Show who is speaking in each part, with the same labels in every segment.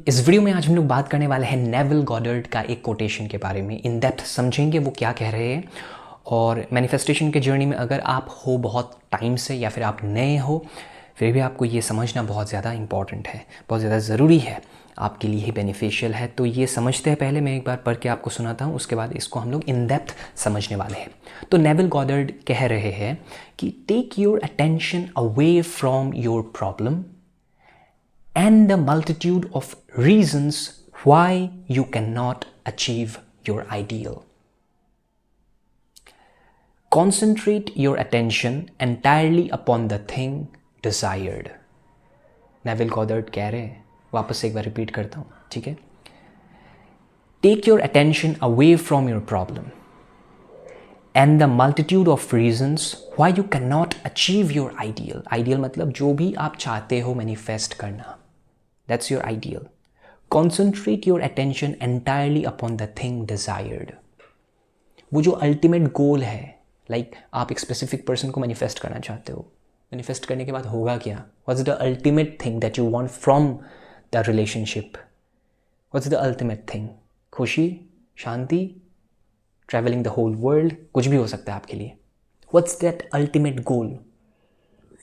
Speaker 1: इस वीडियो में आज हम लोग बात करने वाले हैं नेविल गॉडर्ड का एक कोटेशन के बारे में। इन डेप्थ समझेंगे वो क्या कह रहे हैं। और मैनिफेस्टेशन के जर्नी में अगर आप हो बहुत टाइम से या फिर आप नए हो, फिर भी आपको ये समझना बहुत ज़्यादा इंपॉर्टेंट है, बहुत ज़्यादा ज़रूरी है, आपके लिए ही बेनिफिशियल है। तो ये समझते हैं, पहले मैं एक बार पढ़ के आपको सुनाता हूँ, उसके बाद इसको हम लोग इन डेप्थ समझने वाले हैं। तो नेविल गॉडर्ड कह रहे हैं कि take your attention away from your problem and the multitude of reasons why you cannot achieve your ideal. Concentrate your attention entirely upon the thing desired. Neville Goddard कह रहे हैं, वापस एक बार रिपीट करता हूँ, ठीक है। Take your attention away from your problem and the multitude of reasons why you cannot achieve your ideal. Ideal मतलब जो भी आप चाहते हो मैनिफेस्ट करना, that's your ideal. Concentrate your attention entirely upon the thing desired. वो जो ultimate goal है, लाइक आप एक स्पेसिफिक पर्सन को मैनिफेस्ट करना चाहते हो, मैनिफेस्ट करने के बाद होगा क्या? What's the ultimate thing that you want from the relationship? What's the ultimate thing? खुशी, शांति, ट्रैवलिंग द होल वर्ल्ड, कुछ भी हो सकता है आपके लिए। What's that ultimate goal?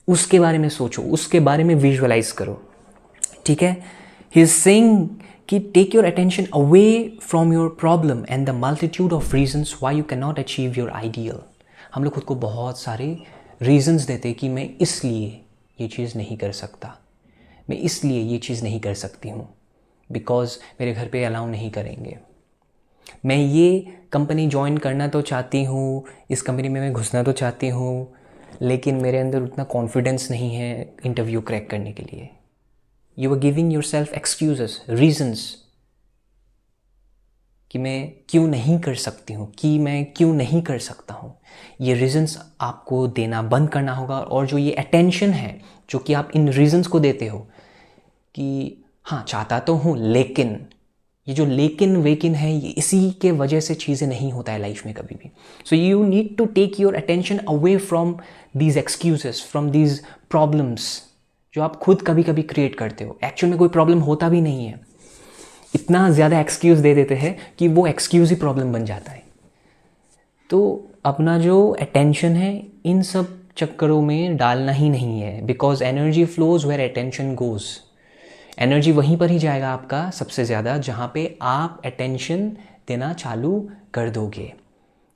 Speaker 1: उसके बारे में सोचो, उसके बारे में विजुअलाइज करो, ठीक है। ही इज सेइंग कि take your attention away from your problem and the multitude of reasons why you can not achieve your ideal. हम लोग खुद को बहुत सारे रीजंस देते कि मैं इसलिए ये चीज़ नहीं कर सकता, मैं इसलिए ये चीज़ नहीं कर सकती हूँ, बिकॉज मेरे घर पे अलाउ नहीं करेंगे। मैं ये कंपनी ज्वाइन करना तो चाहती हूँ, इस कंपनी में मैं घुसना तो चाहती हूँ, लेकिन मेरे अंदर उतना कॉन्फिडेंस नहीं है इंटरव्यू क्रैक करने के लिए। You are giving yourself excuses, reasons कि मैं क्यों नहीं कर सकती हूँ, कि मैं क्यों नहीं कर सकता हूँ। ये reasons आपको देना बंद करना होगा। और जो ये attention है जो कि आप इन reasons को देते हो कि हाँ चाहता तो हूँ लेकिन, ये जो लेकिन वेकिन है, ये इसी के वजह से चीज़ें नहीं होता है लाइफ में कभी भी। So you need to take your attention away from these excuses, from these problems जो आप खुद कभी कभी क्रिएट करते हो। एक्चुअल में कोई प्रॉब्लम होता भी नहीं है, इतना ज़्यादा एक्सक्यूज़ दे देते हैं कि वो एक्सक्यूज़ ही प्रॉब्लम बन जाता है। तो अपना जो अटेंशन है इन सब चक्करों में डालना ही नहीं है, because energy flows where attention goes. Energy वहीं पर ही जाएगा आपका सबसे ज़्यादा जहाँ पे आप अटेंशन देना चालू कर दोगे।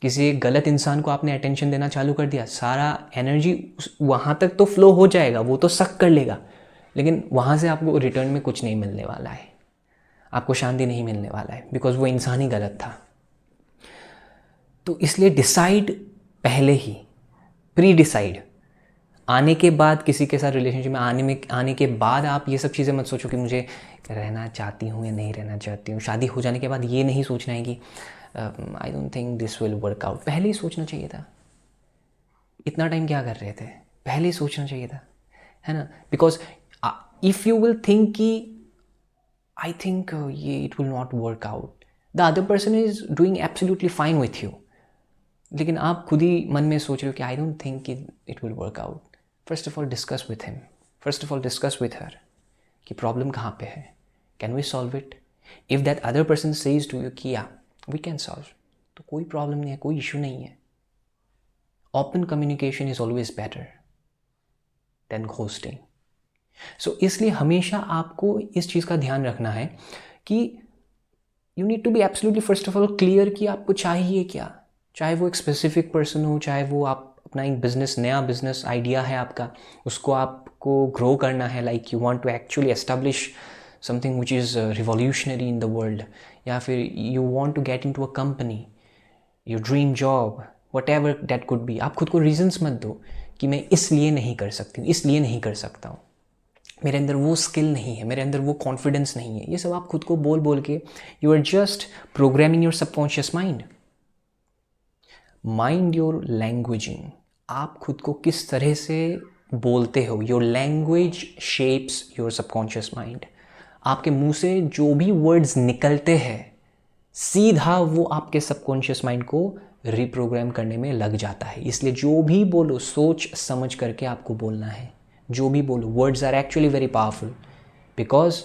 Speaker 1: किसी एक गलत इंसान को आपने अटेंशन देना चालू कर दिया, सारा एनर्जी वहाँ तक तो फ्लो हो जाएगा, वो तो सक कर लेगा, लेकिन वहाँ से आपको रिटर्न में कुछ नहीं मिलने वाला है, आपको शांति नहीं मिलने वाला है, बिकॉज वो इंसान ही गलत था। तो इसलिए डिसाइड पहले ही, प्री डिसाइड। आने के बाद, किसी के साथ रिलेशनशिप में आने के बाद आप ये सब चीज़ें मत सोचो कि मुझे रहना चाहती हूँ या नहीं रहना चाहती हूँ। शादी हो जाने के बाद ये नहीं सोचना है कि I don't think this will work out. पहले ही सोचना चाहिए था। इतना टाइम क्या कर रहे थे? पहले ही सोचना चाहिए था, है ना। Because if you will think कि आई थिंक ये it will not work out, the other person is doing absolutely fine with you, लेकिन आप खुद ही मन में सोच रहे हो कि आई डोंट थिंक कि it will work out. First of all discuss with him, first of all discuss with her कि प्रॉब्लम कहाँ पे है, can we solve it. If that other person says to you कि yeah we can solve, तो कोई problem नहीं है, कोई इशू नहीं है। Open communication is always better than ghosting. So इसलिए हमेशा आपको इस चीज़ का ध्यान रखना है कि you need to be absolutely first of all clear कि आपको चाहिए क्या। चाहे वो एक स्पेसिफिक पर्सन हो, चाहे वो आप अपना एक बिजनेस, नया बिजनेस आइडिया है आपका, उसको आपको ग्रो करना है, like you want to actually establish something which is revolutionary in the world, या फिर you want to get into a company, your dream job, whatever that could be। आप खुद को reasons मत दो कि मैं इसलिए नहीं कर सकती हूँ, इसलिए नहीं कर सकता हूँ, मेरे अंदर वो स्किल नहीं है, मेरे अंदर वो कॉन्फिडेंस नहीं है। ये सब आप खुद को बोल बोल के you are just programming your subconscious mind। Mind your languaging, आप खुद को किस तरह से बोलते हो, your language shapes your subconscious mind। आपके मुंह से जो भी वर्ड्स निकलते हैं सीधा वो आपके सबकॉन्शियस माइंड को रिप्रोग्राम करने में लग जाता है। इसलिए जो भी बोलो सोच समझ करके आपको बोलना है। जो भी बोलो, words are actually very powerful because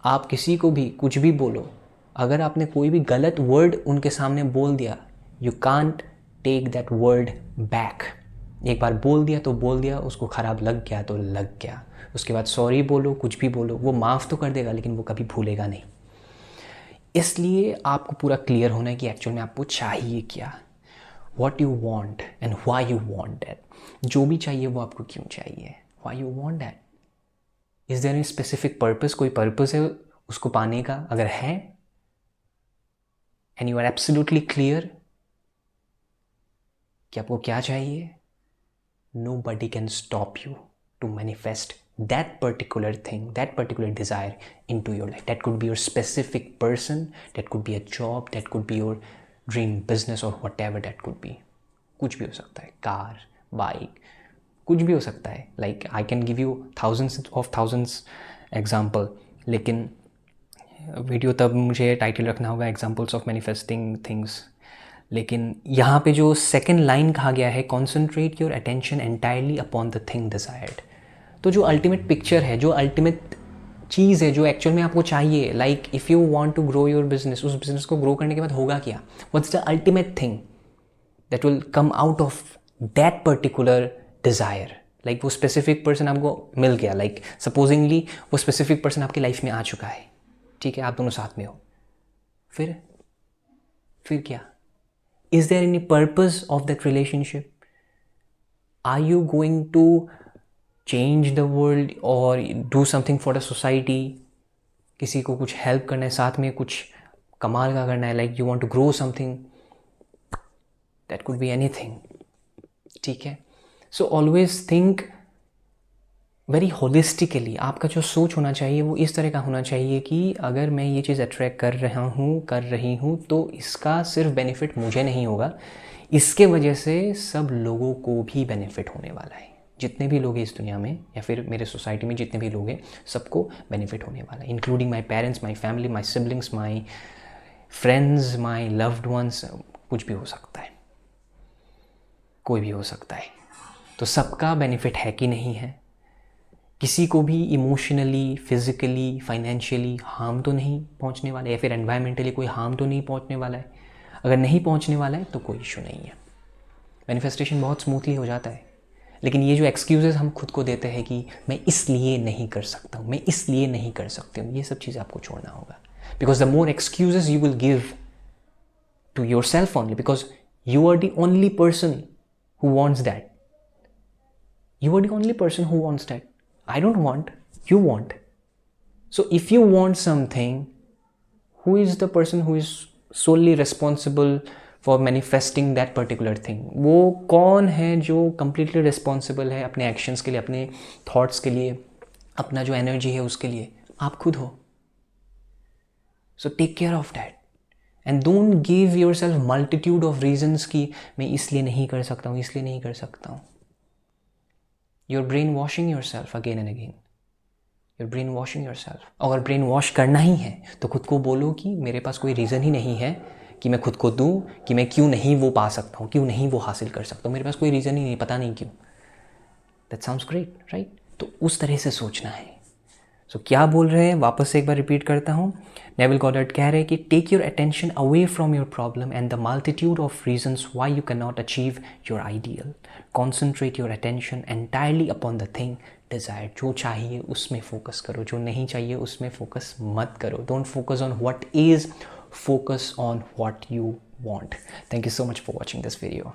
Speaker 1: आप किसी को भी कुछ भी बोलो, अगर आपने कोई भी गलत वर्ड उनके सामने बोल दिया, you can't take that word back. एक बार बोल दिया तो बोल दिया, उसको ख़राब लग गया तो लग गया, उसके बाद सॉरी बोलो, कुछ भी बोलो, वो माफ़ तो कर देगा लेकिन वो कभी भूलेगा नहीं। इसलिए आपको पूरा क्लियर होना है कि एक्चुअल में आपको चाहिए क्या, what you want and why you want that. जो भी चाहिए वो आपको क्यों चाहिए, why you want that, is there any specific purpose, कोई पर्पस है उसको पाने का? अगर है and you are absolutely clear कि आपको क्या चाहिए, nobody can stop you to manifest that particular thing, that particular desire into your life. That could be your specific person, that could be a job, that could be your dream business or whatever that could be. कुछ भी हो सकता है, car, bike, कुछ भी हो सकता है। Like I can give you thousands example, लेकिन वीडियो तब मुझे टाइटल रखना होगा एग्जाम्पल्स ऑफ मैनिफेस्टिंग थिंग्स। लेकिन यहाँ पे जो सेकेंड लाइन कहा गया है, concentrate your attention entirely upon the thing desired, तो जो अल्टीमेट पिक्चर है, जो अल्टीमेट चीज़ है, जो एक्चुअल में आपको चाहिए, like if you want to grow your business, उस बिजनेस को ग्रो करने के बाद होगा क्या, what's the ultimate thing that will come out of that particular desire. Like वो स्पेसिफिक पर्सन आपको मिल गया, लाइक सपोजिंगली वो स्पेसिफिक पर्सन आपकी लाइफ में आ चुका है, ठीक है, आप दोनों साथ में हो, फिर क्या? Is there any purpose of that relationship? Are you going to change the world or do something for the society? किसी को कुछ हेल्प करना है, साथ में कुछ कमाल का करना है, like you want to grow something, that could be anything, ठीक है? So always think very holistically. आपका जो सोच होना चाहिए वो इस तरह का होना चाहिए कि अगर मैं ये चीज़ अट्रैक्ट कर रही हूँ तो इसका सिर्फ बेनिफिट मुझे नहीं होगा, इसके वजह से सब लोगों को भी बेनिफिट होने वाला है। जितने भी लोग हैं इस दुनिया में या फिर मेरे सोसाइटी में जितने भी लोग हैं, सबको बेनिफिट होने वाला है, including my parents, my family, my siblings, my friends, my loved ones. कुछ भी हो सकता है, कोई भी हो सकता है, तो सबका बेनिफिट है कि नहीं है? किसी को भी इमोशनली, फिज़िकली, फाइनेंशियली हार्म तो नहीं पहुंचने वाला है, या फिर एनवायरमेंटली कोई हार्म तो नहीं पहुंचने वाला है? अगर नहीं पहुंचने वाला है तो कोई इशू नहीं है, मैनिफेस्टेशन बहुत स्मूथली हो जाता है। लेकिन ये जो एक्सक्यूज़ेस हम खुद को देते हैं कि मैं इसलिए नहीं कर सकता हूँ, मैं इसलिए नहीं कर सकती हूँ, ये सब चीज़ें आपको छोड़ना होगा। Because the more excuses you will give to yourself only, because you are the only person who wants that, you are the only person who wants that. I don't want, you want. So if you want something, who is the person who is solely responsible for manifesting that particular thing? वो कौन है जो completely responsible है अपने actions के लिए, अपने thoughts के लिए, अपना जो energy है उसके लिए? आप खुद हो. So take care of that. And don't give yourself multitude of reasons कि मैं इसलिए नहीं कर सकता हूँ, इसलिए नहीं कर सकता हूँ. You're brainwashing yourself again and again. You're brainwashing yourself. अगर brain wash करना ही है तो खुद को बोलो कि मेरे पास कोई रीज़न ही नहीं है कि मैं खुद को दूँ, कि मैं क्यों नहीं वो पा सकता हूँ, क्यों नहीं वो हासिल कर सकता हूँ, मेरे पास कोई रीज़न ही नहीं, पता नहीं क्यों. That sounds great, right? तो उस तरह से सोचना है. So क्या बोल रहे हैं, वापस से एक बार रिपीट करता हूँ. नेविल गॉडर्ड कह रहे हैं कि take your attention away from your problem and the multitude of reasons why you can not achieve your ideal. Concentrate your attention entirely upon the thing desire. जो चाहिए उसमें फोकस करो, जो नहीं चाहिए उसमें फोकस मत करो. Don't focus on what is, focus on what you want. Thank you so much for watching this video.